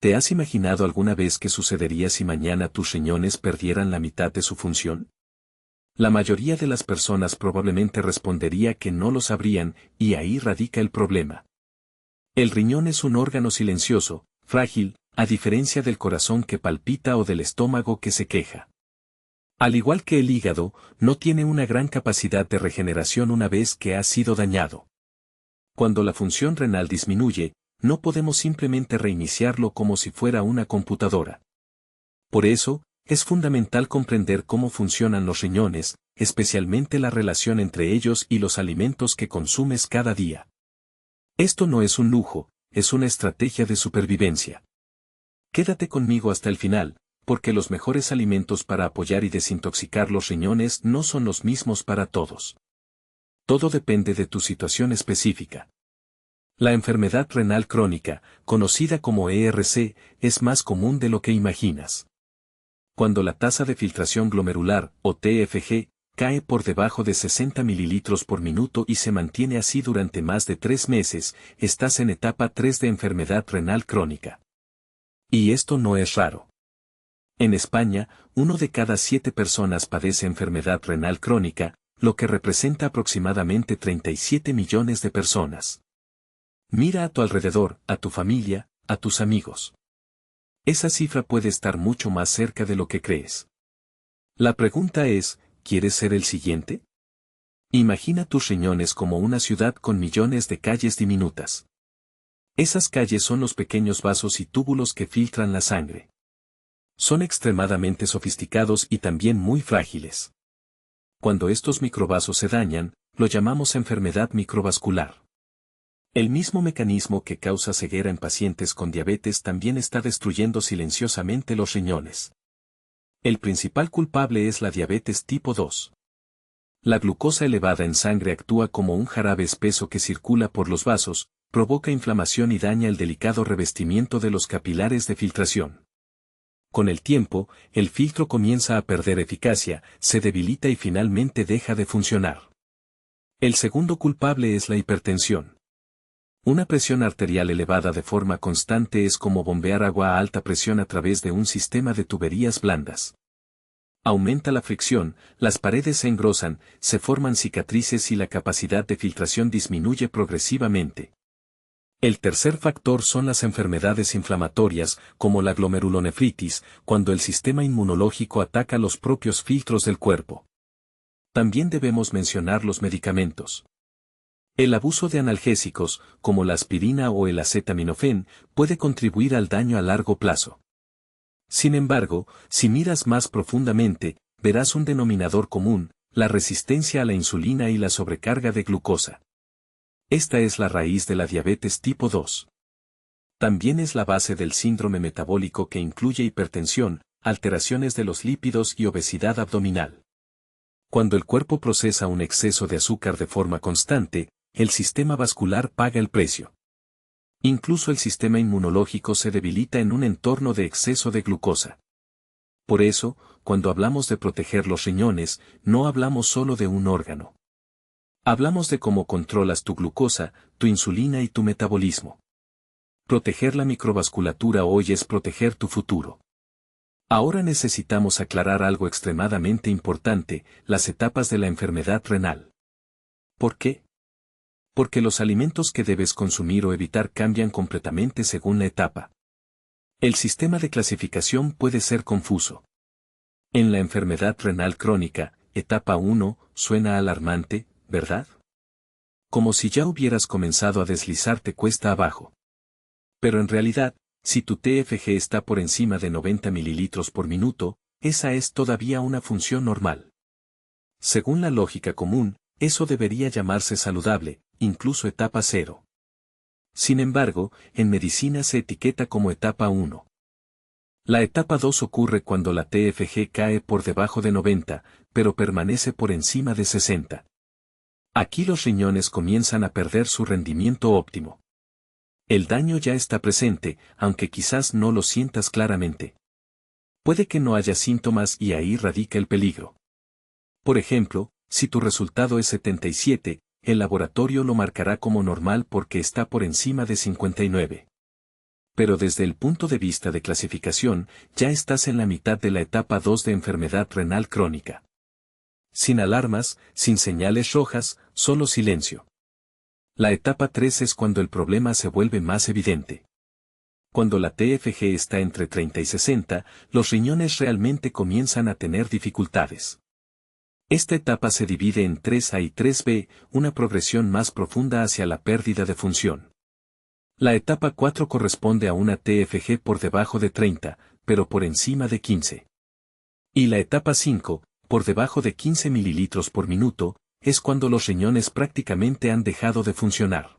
¿Te has imaginado alguna vez qué sucedería si mañana tus riñones perdieran la mitad de su función? La mayoría de las personas probablemente respondería que no lo sabrían, y ahí radica el problema. El riñón es un órgano silencioso, frágil, a diferencia del corazón que palpita o del estómago que se queja. Al igual que el hígado, no tiene una gran capacidad de regeneración una vez que ha sido dañado. Cuando la función renal disminuye, no podemos simplemente reiniciarlo como si fuera una computadora. Por eso, es fundamental comprender cómo funcionan los riñones, especialmente la relación entre ellos y los alimentos que consumes cada día. Esto no es un lujo, es una estrategia de supervivencia. Quédate conmigo hasta el final, porque los mejores alimentos para apoyar y desintoxicar los riñones no son los mismos para todos. Todo depende de tu situación específica. La enfermedad renal crónica, conocida como ERC, es más común de lo que imaginas. Cuando la tasa de filtración glomerular, o TFG, cae por debajo de 60 mililitros por minuto y se mantiene así durante más de 3 meses, estás en etapa 3 de enfermedad renal crónica. Y esto no es raro. En España, 1 de cada 7 personas padece enfermedad renal crónica, lo que representa aproximadamente 37 millones de personas. Mira a tu alrededor, a tu familia, a tus amigos. Esa cifra puede estar mucho más cerca de lo que crees. La pregunta es, ¿quieres ser el siguiente? Imagina tus riñones como una ciudad con millones de calles diminutas. Esas calles son los pequeños vasos y túbulos que filtran la sangre. Son extremadamente sofisticados y también muy frágiles. Cuando estos microvasos se dañan, lo llamamos enfermedad microvascular. El mismo mecanismo que causa ceguera en pacientes con diabetes también está destruyendo silenciosamente los riñones. El principal culpable es la diabetes tipo 2. La glucosa elevada en sangre actúa como un jarabe espeso que circula por los vasos, provoca inflamación y daña el delicado revestimiento de los capilares de filtración. Con el tiempo, el filtro comienza a perder eficacia, se debilita y finalmente deja de funcionar. El segundo culpable es la hipertensión. Una presión arterial elevada de forma constante es como bombear agua a alta presión a través de un sistema de tuberías blandas. Aumenta la fricción, las paredes se engrosan, se forman cicatrices y la capacidad de filtración disminuye progresivamente. El tercer factor son las enfermedades inflamatorias, como la glomerulonefritis, cuando el sistema inmunológico ataca los propios filtros del cuerpo. También debemos mencionar los medicamentos. El abuso de analgésicos, como la aspirina o el acetaminofén, puede contribuir al daño a largo plazo. Sin embargo, si miras más profundamente, verás un denominador común, la resistencia a la insulina y la sobrecarga de glucosa. Esta es la raíz de la diabetes tipo 2. También es la base del síndrome metabólico que incluye hipertensión, alteraciones de los lípidos y obesidad abdominal. Cuando el cuerpo procesa un exceso de azúcar de forma constante, el sistema vascular paga el precio. Incluso el sistema inmunológico se debilita en un entorno de exceso de glucosa. Por eso, cuando hablamos de proteger los riñones, no hablamos solo de un órgano. Hablamos de cómo controlas tu glucosa, tu insulina y tu metabolismo. Proteger la microvasculatura hoy es proteger tu futuro. Ahora necesitamos aclarar algo extremadamente importante, las etapas de la enfermedad renal. ¿Por qué? Porque los alimentos que debes consumir o evitar cambian completamente según la etapa. El sistema de clasificación puede ser confuso. En la enfermedad renal crónica, etapa 1, suena alarmante, ¿verdad? Como si ya hubieras comenzado a deslizarte cuesta abajo. Pero en realidad, si tu TFG está por encima de 90 mililitros por minuto, esa es todavía una función normal. Según la lógica común, eso debería llamarse saludable, incluso etapa 0. Sin embargo, en medicina se etiqueta como etapa 1. La etapa 2 ocurre cuando la TFG cae por debajo de 90, pero permanece por encima de 60. Aquí los riñones comienzan a perder su rendimiento óptimo. El daño ya está presente, aunque quizás no lo sientas claramente. Puede que no haya síntomas y ahí radica el peligro. Por ejemplo, si tu resultado es 77, el laboratorio lo marcará como normal porque está por encima de 59. Pero desde el punto de vista de clasificación, ya estás en la mitad de la etapa 2 de enfermedad renal crónica. Sin alarmas, sin señales rojas, solo silencio. La etapa 3 es cuando el problema se vuelve más evidente. Cuando la TFG está entre 30 y 60, los riñones realmente comienzan a tener dificultades. Esta etapa se divide en 3A y 3B, una progresión más profunda hacia la pérdida de función. La etapa 4 corresponde a una TFG por debajo de 30, pero por encima de 15. Y la etapa 5, por debajo de 15 mililitros por minuto, es cuando los riñones prácticamente han dejado de funcionar.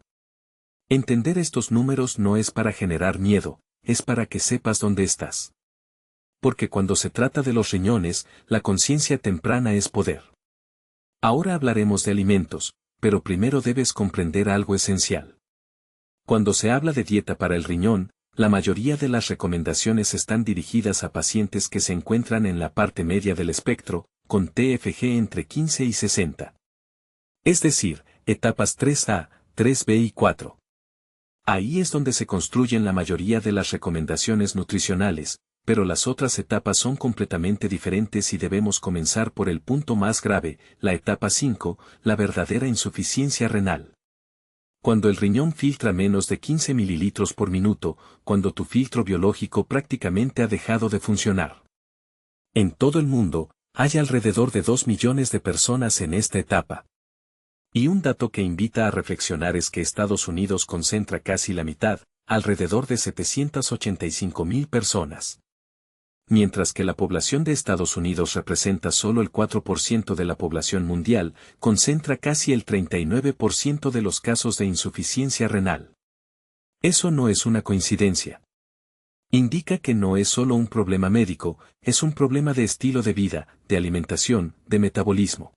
Entender estos números no es para generar miedo, es para que sepas dónde estás. Porque cuando se trata de los riñones, la conciencia temprana es poder. Ahora hablaremos de alimentos, pero primero debes comprender algo esencial. Cuando se habla de dieta para el riñón, la mayoría de las recomendaciones están dirigidas a pacientes que se encuentran en la parte media del espectro, con TFG entre 15 y 60. Es decir, etapas 3A, 3B y 4. Ahí es donde se construyen la mayoría de las recomendaciones nutricionales, pero las otras etapas son completamente diferentes y debemos comenzar por el punto más grave, la etapa 5, la verdadera insuficiencia renal. Cuando el riñón filtra menos de 15 mililitros por minuto, cuando tu filtro biológico prácticamente ha dejado de funcionar. En todo el mundo, hay alrededor de 2 millones de personas en esta etapa. Y un dato que invita a reflexionar es que Estados Unidos concentra casi la mitad, alrededor de 785.000 personas. Mientras que la población de Estados Unidos representa solo el 4% de la población mundial, concentra casi el 39% de los casos de insuficiencia renal. Eso no es una coincidencia. Indica que no es solo un problema médico, es un problema de estilo de vida, de alimentación, de metabolismo.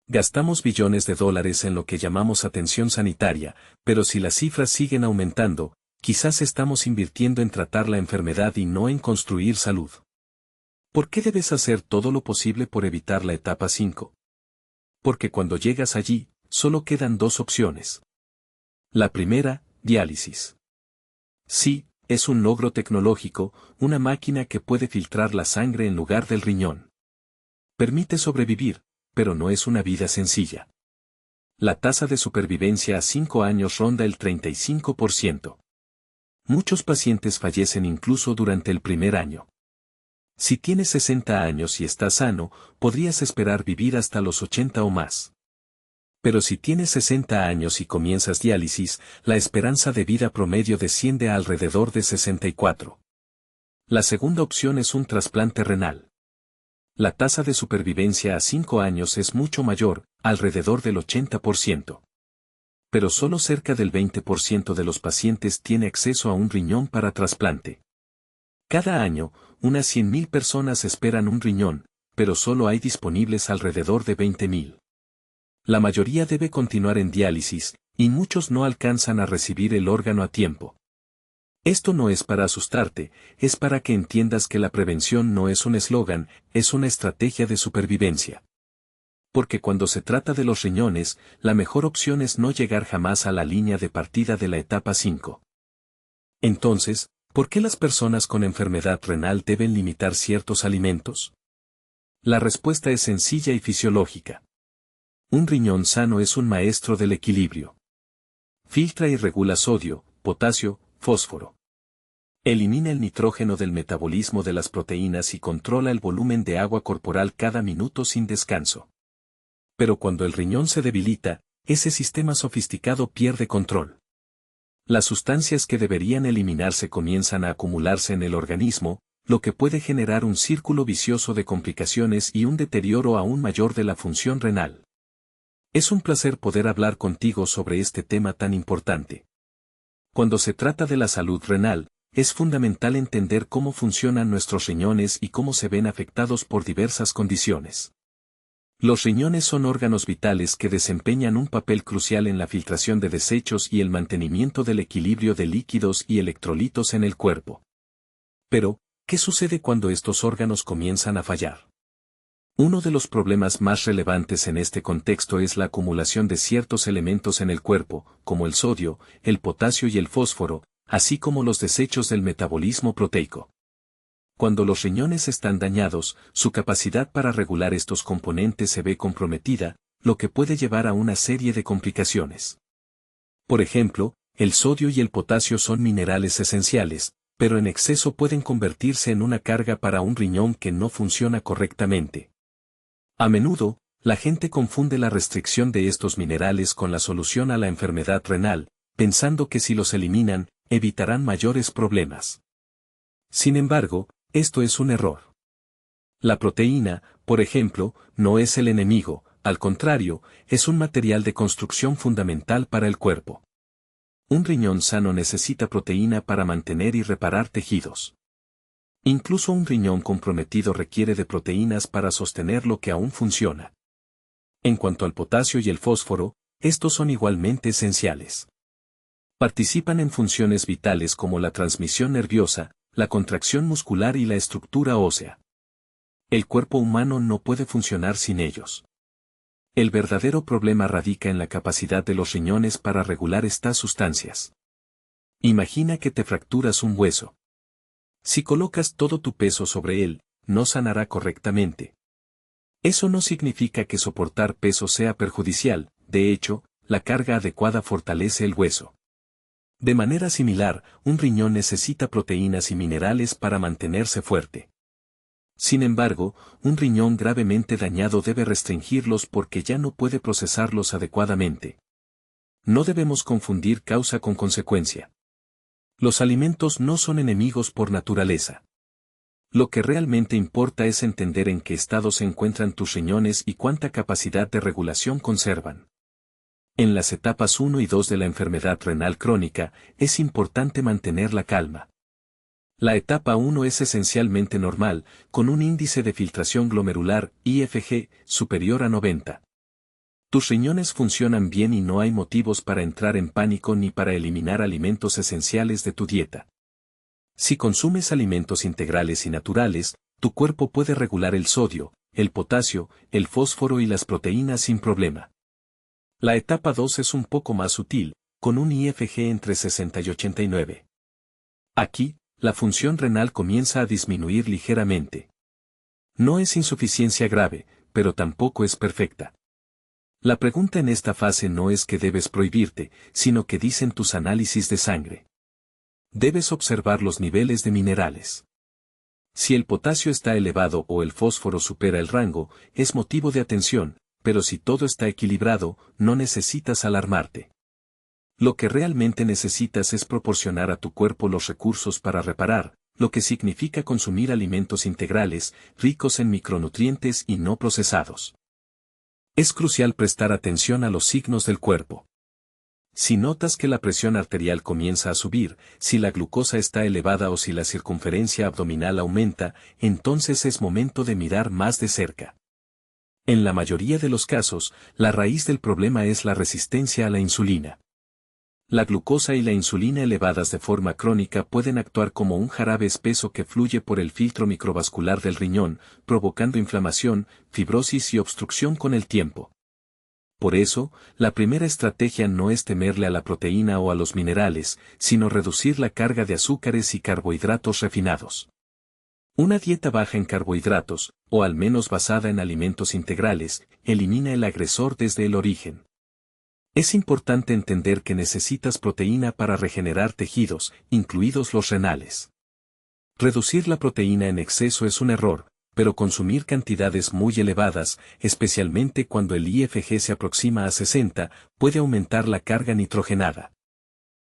Gastamos billones de dólares en lo que llamamos atención sanitaria, pero si las cifras siguen aumentando, quizás estamos invirtiendo en tratar la enfermedad y no en construir salud. ¿Por qué debes hacer todo lo posible por evitar la etapa 5? Porque cuando llegas allí, solo quedan dos opciones. La primera, diálisis. Sí, es un logro tecnológico, una máquina que puede filtrar la sangre en lugar del riñón. Permite sobrevivir, pero no es una vida sencilla. La tasa de supervivencia a 5 años ronda el 35%. Muchos pacientes fallecen incluso durante el primer año. Si tienes 60 años y estás sano, podrías esperar vivir hasta los 80 o más. Pero si tienes 60 años y comienzas diálisis, la esperanza de vida promedio desciende a alrededor de 64. La segunda opción es un trasplante renal. La tasa de supervivencia a 5 años es mucho mayor, alrededor del 80%. Pero solo cerca del 20% de los pacientes tiene acceso a un riñón para trasplante. Cada año, unas 100.000 personas esperan un riñón, pero solo hay disponibles alrededor de 20.000. La mayoría debe continuar en diálisis, y muchos no alcanzan a recibir el órgano a tiempo. Esto no es para asustarte, es para que entiendas que la prevención no es un eslogan, es una estrategia de supervivencia. Porque cuando se trata de los riñones, la mejor opción es no llegar jamás a la línea de partida de la etapa 5. Entonces, ¿por qué las personas con enfermedad renal deben limitar ciertos alimentos? La respuesta es sencilla y fisiológica. Un riñón sano es un maestro del equilibrio. Filtra y regula sodio, potasio, fósforo. Elimina el nitrógeno del metabolismo de las proteínas y controla el volumen de agua corporal cada minuto sin descanso. Pero cuando el riñón se debilita, ese sistema sofisticado pierde control. Las sustancias que deberían eliminarse comienzan a acumularse en el organismo, lo que puede generar un círculo vicioso de complicaciones y un deterioro aún mayor de la función renal. Es un placer poder hablar contigo sobre este tema tan importante. Cuando se trata de la salud renal, es fundamental entender cómo funcionan nuestros riñones y cómo se ven afectados por diversas condiciones. Los riñones son órganos vitales que desempeñan un papel crucial en la filtración de desechos y el mantenimiento del equilibrio de líquidos y electrolitos en el cuerpo. Pero, ¿qué sucede cuando estos órganos comienzan a fallar? Uno de los problemas más relevantes en este contexto es la acumulación de ciertos elementos en el cuerpo, como el sodio, el potasio y el fósforo, así como los desechos del metabolismo proteico. Cuando los riñones están dañados, su capacidad para regular estos componentes se ve comprometida, lo que puede llevar a una serie de complicaciones. Por ejemplo, el sodio y el potasio son minerales esenciales, pero en exceso pueden convertirse en una carga para un riñón que no funciona correctamente. A menudo, la gente confunde la restricción de estos minerales con la solución a la enfermedad renal, pensando que si los eliminan, evitarán mayores problemas. Sin embargo, esto es un error. La proteína, por ejemplo, no es el enemigo, al contrario, es un material de construcción fundamental para el cuerpo. Un riñón sano necesita proteína para mantener y reparar tejidos. Incluso un riñón comprometido requiere de proteínas para sostener lo que aún funciona. En cuanto al potasio y el fósforo, estos son igualmente esenciales. Participan en funciones vitales como la transmisión nerviosa, la contracción muscular y la estructura ósea. El cuerpo humano no puede funcionar sin ellos. El verdadero problema radica en la capacidad de los riñones para regular estas sustancias. Imagina que te fracturas un hueso. Si colocas todo tu peso sobre él, no sanará correctamente. Eso no significa que soportar peso sea perjudicial, de hecho, la carga adecuada fortalece el hueso. De manera similar, un riñón necesita proteínas y minerales para mantenerse fuerte. Sin embargo, un riñón gravemente dañado debe restringirlos porque ya no puede procesarlos adecuadamente. No debemos confundir causa con consecuencia. Los alimentos no son enemigos por naturaleza. Lo que realmente importa es entender en qué estado se encuentran tus riñones y cuánta capacidad de regulación conservan. En las etapas 1 y 2 de la enfermedad renal crónica, es importante mantener la calma. La etapa 1 es esencialmente normal, con un índice de filtración glomerular, IFG, superior a 90. Tus riñones funcionan bien y no hay motivos para entrar en pánico ni para eliminar alimentos esenciales de tu dieta. Si consumes alimentos integrales y naturales, tu cuerpo puede regular el sodio, el potasio, el fósforo y las proteínas sin problema. La etapa 2 es un poco más sutil, con un IFG entre 60 y 89. Aquí, la función renal comienza a disminuir ligeramente. No es insuficiencia grave, pero tampoco es perfecta. La pregunta en esta fase no es que debes prohibirte, sino que dicen tus análisis de sangre. Debes observar los niveles de minerales. Si el potasio está elevado o el fósforo supera el rango, es motivo de atención, pero si todo está equilibrado, no necesitas alarmarte. Lo que realmente necesitas es proporcionar a tu cuerpo los recursos para reparar, lo que significa consumir alimentos integrales, ricos en micronutrientes y no procesados. Es crucial prestar atención a los signos del cuerpo. Si notas que la presión arterial comienza a subir, si la glucosa está elevada o si la circunferencia abdominal aumenta, entonces es momento de mirar más de cerca. En la mayoría de los casos, la raíz del problema es la resistencia a la insulina. La glucosa y la insulina elevadas de forma crónica pueden actuar como un jarabe espeso que fluye por el filtro microvascular del riñón, provocando inflamación, fibrosis y obstrucción con el tiempo. Por eso, la primera estrategia no es temerle a la proteína o a los minerales, sino reducir la carga de azúcares y carbohidratos refinados. Una dieta baja en carbohidratos, o al menos basada en alimentos integrales, elimina el agresor desde el origen. Es importante entender que necesitas proteína para regenerar tejidos, incluidos los renales. Reducir la proteína en exceso es un error, pero consumir cantidades muy elevadas, especialmente cuando el IFG se aproxima a 60, puede aumentar la carga nitrogenada.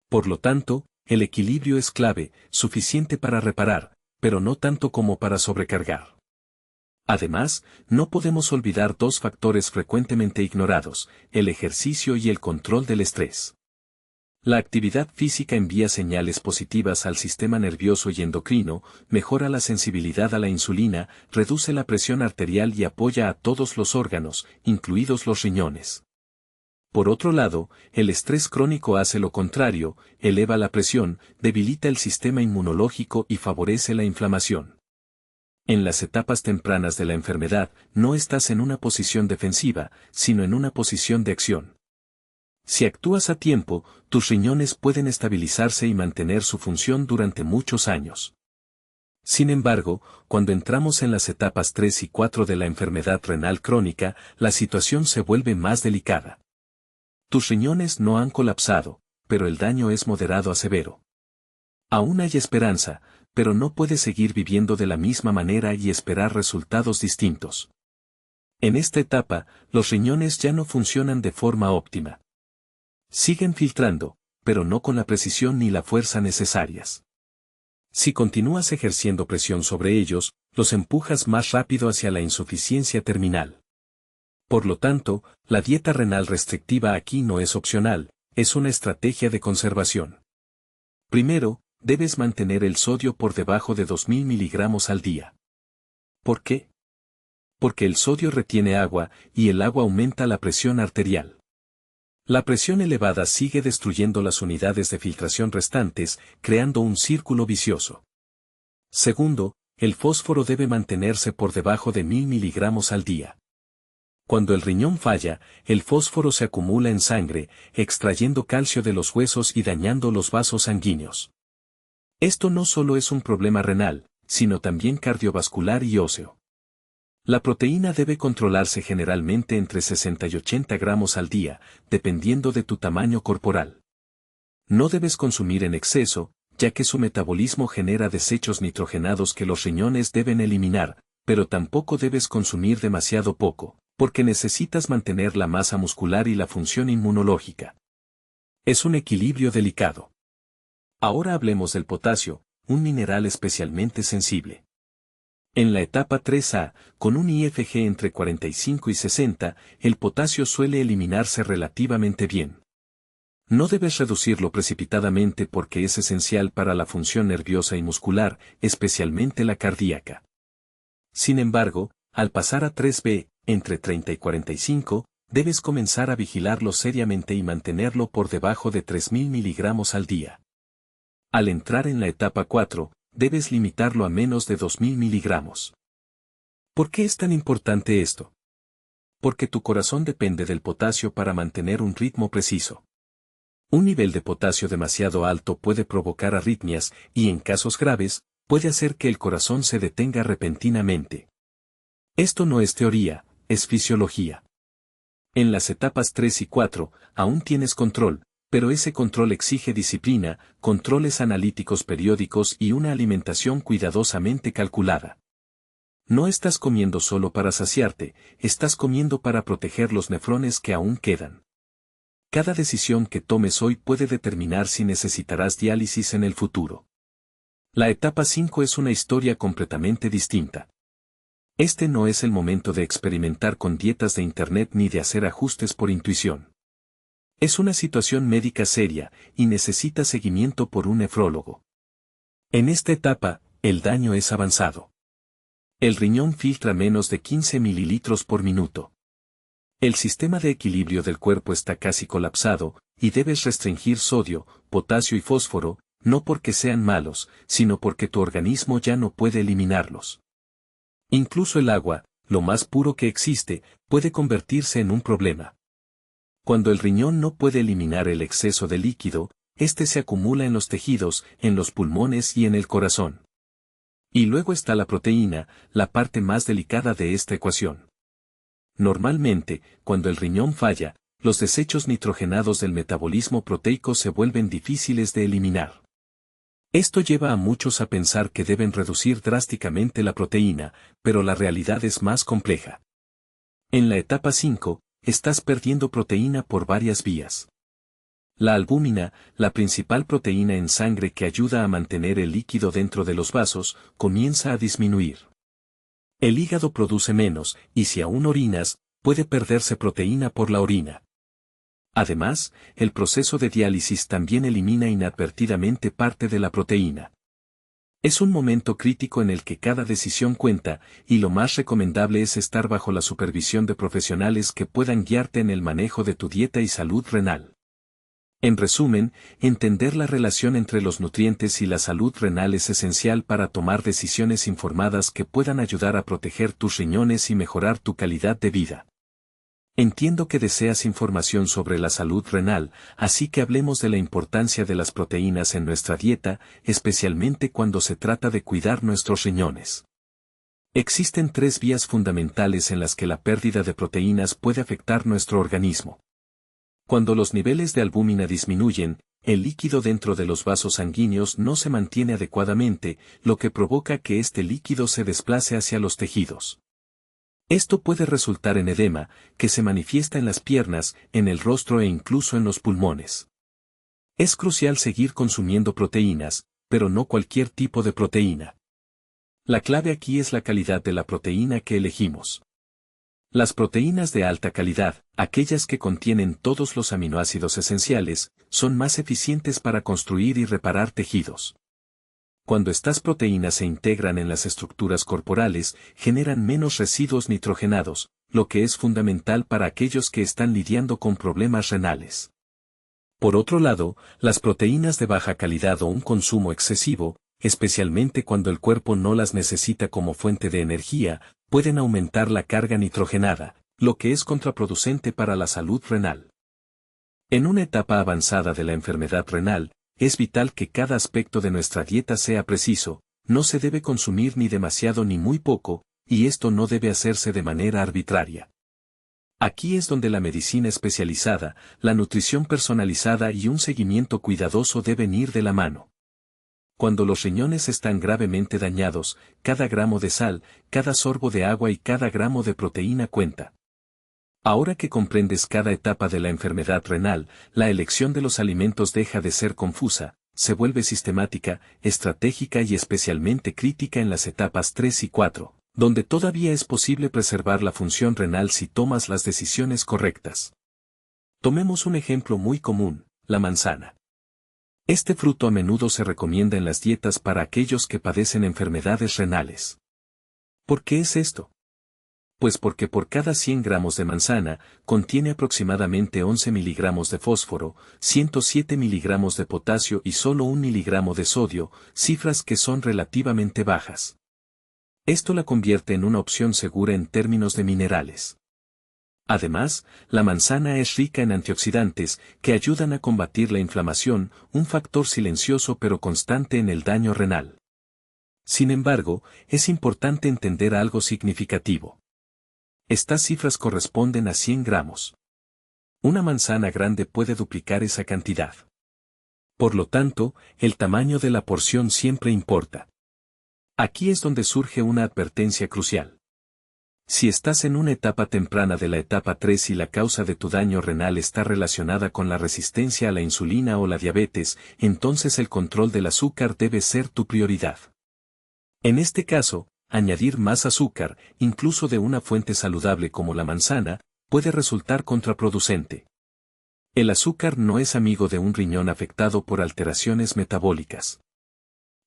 Por lo tanto, el equilibrio es clave, suficiente para reparar, pero no tanto como para sobrecargar. Además, no podemos olvidar dos factores frecuentemente ignorados, el ejercicio y el control del estrés. La actividad física envía señales positivas al sistema nervioso y endocrino, mejora la sensibilidad a la insulina, reduce la presión arterial y apoya a todos los órganos, incluidos los riñones. Por otro lado, el estrés crónico hace lo contrario, eleva la presión, debilita el sistema inmunológico y favorece la inflamación. En las etapas tempranas de la enfermedad, no estás en una posición defensiva, sino en una posición de acción. Si actúas a tiempo, tus riñones pueden estabilizarse y mantener su función durante muchos años. Sin embargo, cuando entramos en las etapas 3 y 4 de la enfermedad renal crónica, la situación se vuelve más delicada. Tus riñones no han colapsado, pero el daño es moderado a severo. Aún hay esperanza, pero no puedes seguir viviendo de la misma manera y esperar resultados distintos. En esta etapa, los riñones ya no funcionan de forma óptima. Siguen filtrando, pero no con la precisión ni la fuerza necesarias. Si continúas ejerciendo presión sobre ellos, los empujas más rápido hacia la insuficiencia terminal. Por lo tanto, la dieta renal restrictiva aquí no es opcional, es una estrategia de conservación. Primero, debes mantener el sodio por debajo de 2000 miligramos al día. ¿Por qué? Porque el sodio retiene agua, y el agua aumenta la presión arterial. La presión elevada sigue destruyendo las unidades de filtración restantes, creando un círculo vicioso. Segundo, el fósforo debe mantenerse por debajo de 1000 miligramos al día. Cuando el riñón falla, el fósforo se acumula en sangre, extrayendo calcio de los huesos y dañando los vasos sanguíneos. Esto no solo es un problema renal, sino también cardiovascular y óseo. La proteína debe controlarse generalmente entre 60 y 80 gramos al día, dependiendo de tu tamaño corporal. No debes consumir en exceso, ya que su metabolismo genera desechos nitrogenados que los riñones deben eliminar, pero tampoco debes consumir demasiado poco, porque necesitas mantener la masa muscular y la función inmunológica. Es un equilibrio delicado. Ahora hablemos del potasio, un mineral especialmente sensible. En la etapa 3A, con un IFG entre 45 y 60, el potasio suele eliminarse relativamente bien. No debes reducirlo precipitadamente porque es esencial para la función nerviosa y muscular, especialmente la cardíaca. Sin embargo, al pasar a 3B, entre 30 y 45, debes comenzar a vigilarlo seriamente y mantenerlo por debajo de 3000 miligramos al día. Al entrar en la etapa 4, debes limitarlo a menos de 2000 miligramos. ¿Por qué es tan importante esto? Porque tu corazón depende del potasio para mantener un ritmo preciso. Un nivel de potasio demasiado alto puede provocar arritmias y, en casos graves, puede hacer que el corazón se detenga repentinamente. Esto no es teoría, es fisiología. En las etapas 3 y 4, aún tienes control, pero ese control exige disciplina, controles analíticos periódicos y una alimentación cuidadosamente calculada. No estás comiendo solo para saciarte, estás comiendo para proteger los nefrones que aún quedan. Cada decisión que tomes hoy puede determinar si necesitarás diálisis en el futuro. La etapa 5 es una historia completamente distinta. Este no es el momento de experimentar con dietas de internet ni de hacer ajustes por intuición. Es una situación médica seria, y necesita seguimiento por un nefrólogo. En esta etapa, el daño es avanzado. El riñón filtra menos de 15 mililitros por minuto. El sistema de equilibrio del cuerpo está casi colapsado, y debes restringir sodio, potasio y fósforo, no porque sean malos, sino porque tu organismo ya no puede eliminarlos. Incluso el agua, lo más puro que existe, puede convertirse en un problema. Cuando el riñón no puede eliminar el exceso de líquido, este se acumula en los tejidos, en los pulmones y en el corazón. Y luego está la proteína, la parte más delicada de esta ecuación. Normalmente, cuando el riñón falla, los desechos nitrogenados del metabolismo proteico se vuelven difíciles de eliminar. Esto lleva a muchos a pensar que deben reducir drásticamente la proteína, pero la realidad es más compleja. En la etapa 5, estás perdiendo proteína por varias vías. La albúmina, la principal proteína en sangre que ayuda a mantener el líquido dentro de los vasos, comienza a disminuir. El hígado produce menos, y si aún orinas, puede perderse proteína por la orina. Además, el proceso de diálisis también elimina inadvertidamente parte de la proteína. Es un momento crítico en el que cada decisión cuenta, y lo más recomendable es estar bajo la supervisión de profesionales que puedan guiarte en el manejo de tu dieta y salud renal. En resumen, entender la relación entre los nutrientes y la salud renal es esencial para tomar decisiones informadas que puedan ayudar a proteger tus riñones y mejorar tu calidad de vida. Entiendo que deseas información sobre la salud renal, así que hablemos de la importancia de las proteínas en nuestra dieta, especialmente cuando se trata de cuidar nuestros riñones. Existen tres vías fundamentales en las que la pérdida de proteínas puede afectar nuestro organismo. Cuando los niveles de albúmina disminuyen, el líquido dentro de los vasos sanguíneos no se mantiene adecuadamente, lo que provoca que este líquido se desplace hacia los tejidos. Esto puede resultar en edema, que se manifiesta en las piernas, en el rostro e incluso en los pulmones. Es crucial seguir consumiendo proteínas, pero no cualquier tipo de proteína. La clave aquí es la calidad de la proteína que elegimos. Las proteínas de alta calidad, aquellas que contienen todos los aminoácidos esenciales, son más eficientes para construir y reparar tejidos. Cuando estas proteínas se integran en las estructuras corporales, generan menos residuos nitrogenados, lo que es fundamental para aquellos que están lidiando con problemas renales. Por otro lado, las proteínas de baja calidad o un consumo excesivo, especialmente cuando el cuerpo no las necesita como fuente de energía, pueden aumentar la carga nitrogenada, lo que es contraproducente para la salud renal. En una etapa avanzada de la enfermedad renal, es vital que cada aspecto de nuestra dieta sea preciso, no se debe consumir ni demasiado ni muy poco, y esto no debe hacerse de manera arbitraria. Aquí es donde la medicina especializada, la nutrición personalizada y un seguimiento cuidadoso deben ir de la mano. Cuando los riñones están gravemente dañados, cada gramo de sal, cada sorbo de agua y cada gramo de proteína cuenta. Ahora que comprendes cada etapa de la enfermedad renal, la elección de los alimentos deja de ser confusa, se vuelve sistemática, estratégica y especialmente crítica en las etapas 3 y 4, donde todavía es posible preservar la función renal si tomas las decisiones correctas. Tomemos un ejemplo muy común, la manzana. Este fruto a menudo se recomienda en las dietas para aquellos que padecen enfermedades renales. ¿Por qué es esto? Pues porque por cada 100 gramos de manzana, contiene aproximadamente 11 miligramos de fósforo, 107 miligramos de potasio y solo 1 miligramo de sodio, cifras que son relativamente bajas. Esto la convierte en una opción segura en términos de minerales. Además, la manzana es rica en antioxidantes, que ayudan a combatir la inflamación, un factor silencioso pero constante en el daño renal. Sin embargo, es importante entender algo significativo. Estas cifras corresponden a 100 gramos. Una manzana grande puede duplicar esa cantidad. Por lo tanto, el tamaño de la porción siempre importa. Aquí es donde surge una advertencia crucial. Si estás en una etapa temprana de la etapa 3 y la causa de tu daño renal está relacionada con la resistencia a la insulina o la diabetes, entonces el control del azúcar debe ser tu prioridad. En este caso, añadir más azúcar, incluso de una fuente saludable como la manzana, puede resultar contraproducente. El azúcar no es amigo de un riñón afectado por alteraciones metabólicas.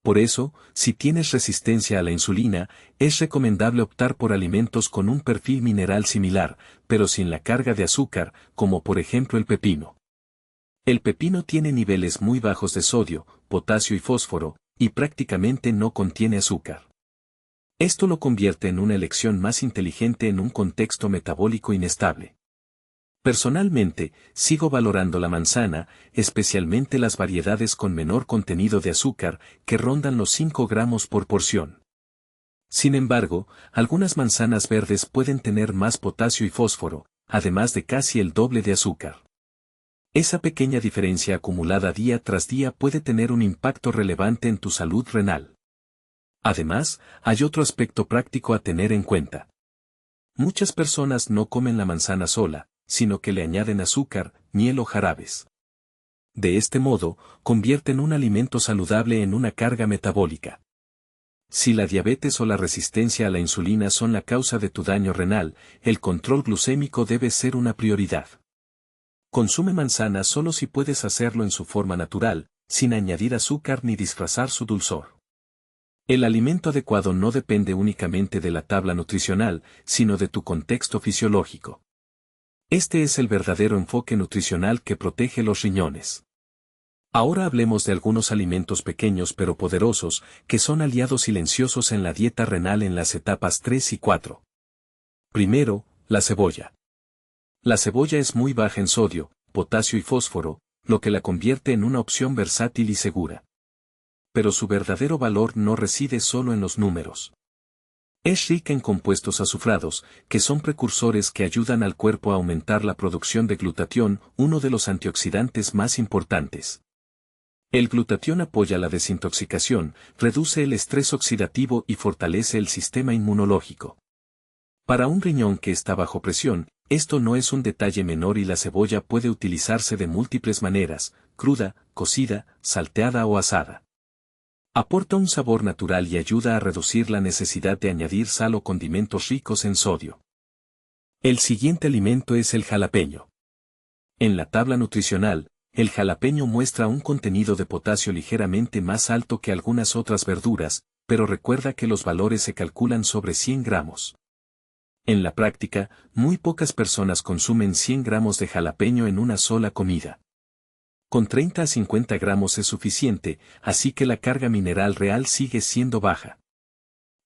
Por eso, si tienes resistencia a la insulina, es recomendable optar por alimentos con un perfil mineral similar, pero sin la carga de azúcar, como por ejemplo el pepino. El pepino tiene niveles muy bajos de sodio, potasio y fósforo, y prácticamente no contiene azúcar. Esto lo convierte en una elección más inteligente en un contexto metabólico inestable. Personalmente, sigo valorando la manzana, especialmente las variedades con menor contenido de azúcar, que rondan los 5 gramos por porción. Sin embargo, algunas manzanas verdes pueden tener más potasio y fósforo, además de casi el doble de azúcar. Esa pequeña diferencia acumulada día tras día puede tener un impacto relevante en tu salud renal. Además, hay otro aspecto práctico a tener en cuenta. Muchas personas no comen la manzana sola, sino que le añaden azúcar, miel o jarabes. De este modo, convierten un alimento saludable en una carga metabólica. Si la diabetes o la resistencia a la insulina son la causa de tu daño renal, el control glucémico debe ser una prioridad. Consume manzana solo si puedes hacerlo en su forma natural, sin añadir azúcar ni disfrazar su dulzor. El alimento adecuado no depende únicamente de la tabla nutricional, sino de tu contexto fisiológico. Este es el verdadero enfoque nutricional que protege los riñones. Ahora hablemos de algunos alimentos pequeños pero poderosos, que son aliados silenciosos en la dieta renal en las etapas 3 y 4. Primero, la cebolla. La cebolla es muy baja en sodio, potasio y fósforo, lo que la convierte en una opción versátil y segura. Pero su verdadero valor no reside solo en los números. Es rica en compuestos azufrados, que son precursores que ayudan al cuerpo a aumentar la producción de glutatión, uno de los antioxidantes más importantes. El glutatión apoya la desintoxicación, reduce el estrés oxidativo y fortalece el sistema inmunológico. Para un riñón que está bajo presión, esto no es un detalle menor y la cebolla puede utilizarse de múltiples maneras, cruda, cocida, salteada o asada. Aporta un sabor natural y ayuda a reducir la necesidad de añadir sal o condimentos ricos en sodio. El siguiente alimento es el jalapeño. En la tabla nutricional, el jalapeño muestra un contenido de potasio ligeramente más alto que algunas otras verduras, pero recuerda que los valores se calculan sobre 100 gramos. En la práctica, muy pocas personas consumen 100 gramos de jalapeño en una sola comida. Con 30 a 50 gramos es suficiente, así que la carga mineral real sigue siendo baja.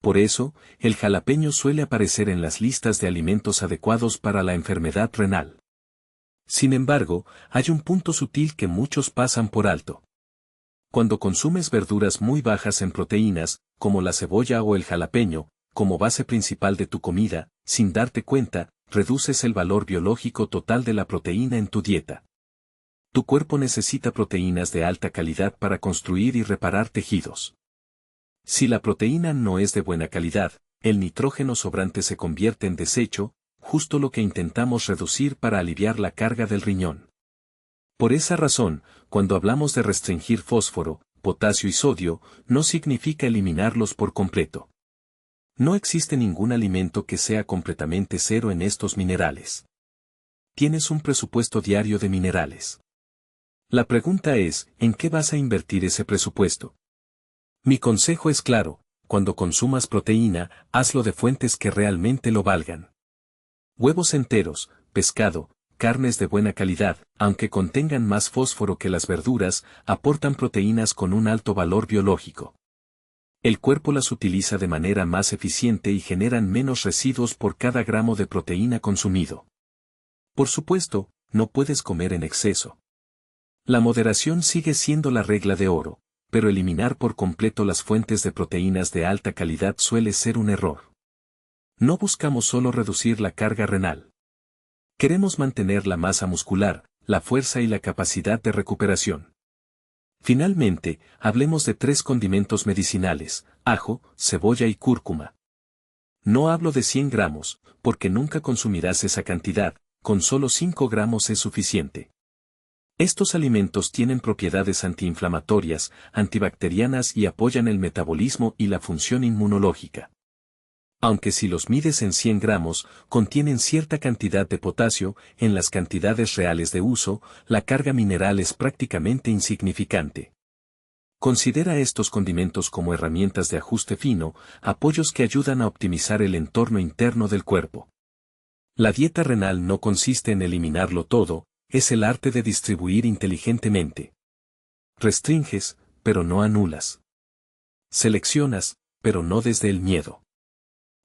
Por eso, el jalapeño suele aparecer en las listas de alimentos adecuados para la enfermedad renal. Sin embargo, hay un punto sutil que muchos pasan por alto. Cuando consumes verduras muy bajas en proteínas, como la cebolla o el jalapeño, como base principal de tu comida, sin darte cuenta, reduces el valor biológico total de la proteína en tu dieta. Tu cuerpo necesita proteínas de alta calidad para construir y reparar tejidos. Si la proteína no es de buena calidad, el nitrógeno sobrante se convierte en desecho, justo lo que intentamos reducir para aliviar la carga del riñón. Por esa razón, cuando hablamos de restringir fósforo, potasio y sodio, no significa eliminarlos por completo. No existe ningún alimento que sea completamente cero en estos minerales. Tienes un presupuesto diario de minerales. La pregunta es, ¿en qué vas a invertir ese presupuesto? Mi consejo es claro, cuando consumas proteína, hazlo de fuentes que realmente lo valgan. Huevos enteros, pescado, carnes de buena calidad, aunque contengan más fósforo que las verduras, aportan proteínas con un alto valor biológico. El cuerpo las utiliza de manera más eficiente y generan menos residuos por cada gramo de proteína consumido. Por supuesto, no puedes comer en exceso. La moderación sigue siendo la regla de oro, pero eliminar por completo las fuentes de proteínas de alta calidad suele ser un error. No buscamos solo reducir la carga renal. Queremos mantener la masa muscular, la fuerza y la capacidad de recuperación. Finalmente, hablemos de 3 condimentos medicinales: ajo, cebolla y cúrcuma. No hablo de 100 gramos, porque nunca consumirás esa cantidad, con solo 5 gramos es suficiente. Estos alimentos tienen propiedades antiinflamatorias, antibacterianas y apoyan el metabolismo y la función inmunológica. Aunque si los mides en 100 gramos, contienen cierta cantidad de potasio, en las cantidades reales de uso, la carga mineral es prácticamente insignificante. Considera estos condimentos como herramientas de ajuste fino, apoyos que ayudan a optimizar el entorno interno del cuerpo. La dieta renal no consiste en eliminarlo todo, es el arte de distribuir inteligentemente. Restringes, pero no anulas. Seleccionas, pero no desde el miedo.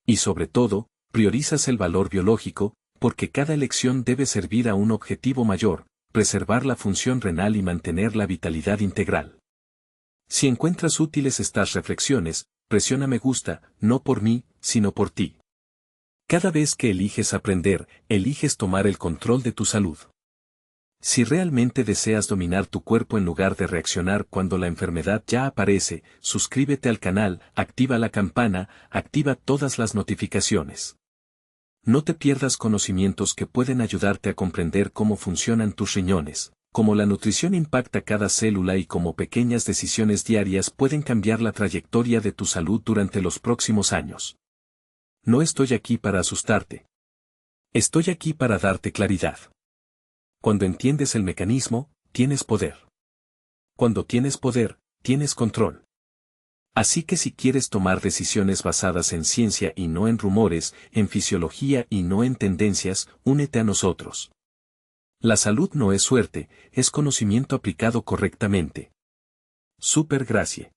Y sobre todo, priorizas el valor biológico, porque cada elección debe servir a un objetivo mayor: preservar la función renal y mantener la vitalidad integral. Si encuentras útiles estas reflexiones, presiona me gusta, no por mí, sino por ti. Cada vez que eliges aprender, eliges tomar el control de tu salud. Si realmente deseas dominar tu cuerpo en lugar de reaccionar cuando la enfermedad ya aparece, suscríbete al canal, activa la campana, activa todas las notificaciones. No te pierdas conocimientos que pueden ayudarte a comprender cómo funcionan tus riñones, cómo la nutrición impacta cada célula y cómo pequeñas decisiones diarias pueden cambiar la trayectoria de tu salud durante los próximos años. No estoy aquí para asustarte. Estoy aquí para darte claridad. Cuando entiendes el mecanismo, tienes poder. Cuando tienes poder, tienes control. Así que si quieres tomar decisiones basadas en ciencia y no en rumores, en fisiología y no en tendencias, únete a nosotros. La salud no es suerte, es conocimiento aplicado correctamente. Super gracias.